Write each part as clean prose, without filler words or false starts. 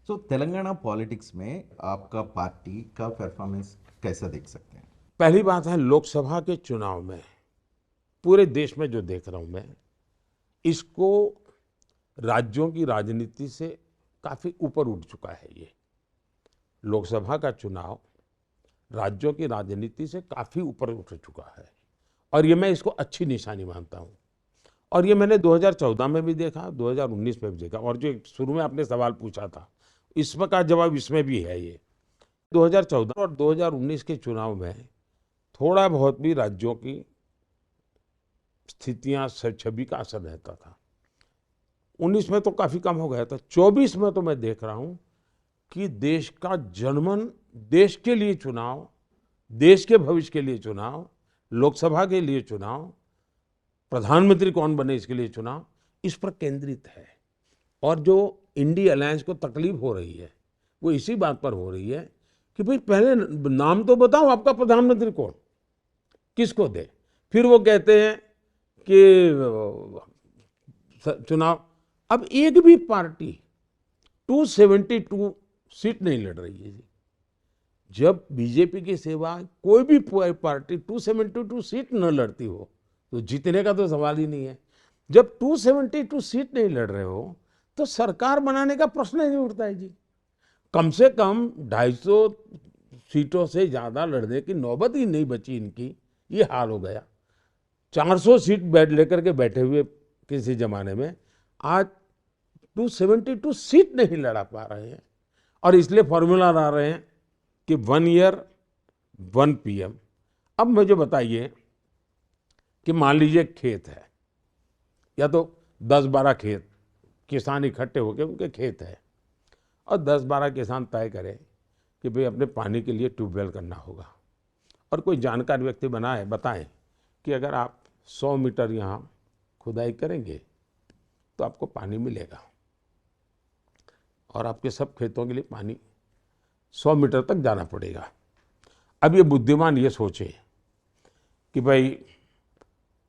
सो Telangana politics में आपका party का परफॉर्मेंस कैसा देख सकते हैं? पहली बात है, लोकसभा के चुनाव में पूरे देश में जो देख रहा हूं मैं, इसको राज्यों की राजनीति से काफी ऊपर उठ चुका है। ये लोकसभा का चुनाव राज्यों की राजनीति से काफी ऊपर उठ चुका है और ये मैं इसको अच्छी निशानी मानता हूं। और ये मैंने 2014 में भी देखा, 2019 में भी देखा। और जो शुरू में आपने सवाल पूछा था, इसमें का जवाब इसमें भी है। ये 2014 और 2019 के चुनाव में थोड़ा बहुत भी राज्यों की स्थितियां, छवि का असर रहता था। 19 में तो काफी कम हो गया था। 24 में तो मैं देख रहा हूं कि देश का जनमन, देश के लिए चुनाव, देश के भविष्य के लिए चुनाव, लोकसभा के लिए चुनाव, प्रधानमंत्री कौन बने इसके लिए चुनाव, इस पर केंद्रित है। और जो इंडी अलायंस को तकलीफ हो रही है वो इसी बात पर हो रही है कि भाई पहले नाम तो बताओ, आपका प्रधानमंत्री कौन, किसको दे। फिर वो कहते हैं कि चुनाव, अब एक भी पार्टी 272 सीट नहीं लड़ रही है जी। जब बीजेपी के सिवा कोई भी पार्टी 272 सीट न लड़ती हो तो जीतने का तो सवाल ही नहीं है। जब 272 सीट नहीं लड़ रहे हो तो सरकार बनाने का प्रश्न ही नहीं उठता है जी। कम से कम 250 सीटों से ज्यादा लड़ने की नौबत ही नहीं बची इनकी। ये हाल हो गया। 400 सीट बैठ लेकर के बैठे हुए किसी जमाने में आज 272 सीट नहीं लड़ा पा रहे हैं। और इसलिए फॉर्मूला ला रहे हैं कि 1 ईयर 1 PM। अब मुझे बताइए कि मान लीजिए खेत है, या तो 10-12 खेत किसान इकट्ठे होकर, उनके खेत है, और 10-12 किसान तय करें कि भाई अपने पानी के लिए ट्यूबवेल करना होगा। और कोई जानकार व्यक्ति बताएं कि अगर आप 100 मीटर यहाँ खुदाई करेंगे तो आपको पानी मिलेगा और आपके सब खेतों के लिए पानी 100 मीटर तक जाना पड़ेगा। अब ये बुद्धिमान ये सोचे कि भाई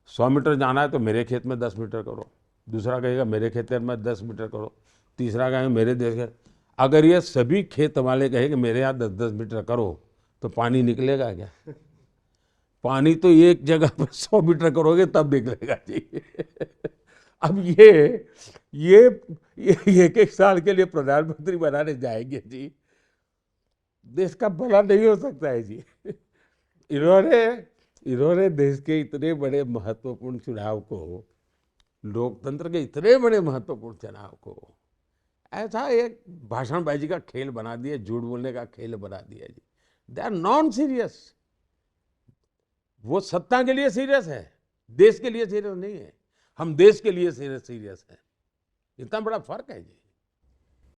100 मीटर जाना है तो मेरे खेत में 10 मीटर करो, दूसरा कहेगा मेरे खेत में 10 मीटर करो, तीसरा कहेगा मेरे देश। अगर ये सभी खेत वाले कहेंगे मेरे यहाँ 10-10 मीटर करो तो पानी निकलेगा क्या? पानी तो एक जगह पर 100 मीटर करोगे तब निकलेगा जी। अब ये एक साल के लिए प्रधानमंत्री बनाने जाएंगे जी, देश का भला नहीं हो सकता है जी। इन्होंने इन्होंने देश के इतने बड़े महत्वपूर्ण चुनाव को, लोकतंत्र के इतने बड़े महत्वपूर्ण चुनाव को ऐसा एक भाषणबाजी का खेल बना दिया, झूठ बोलने का खेल बना दिया जी। They are non serious. वो सत्ता के लिए सीरियस है, देश के लिए सीरियस नहीं है। हम देश के लिए सीरियस है। इतना बड़ा फर्क है जी।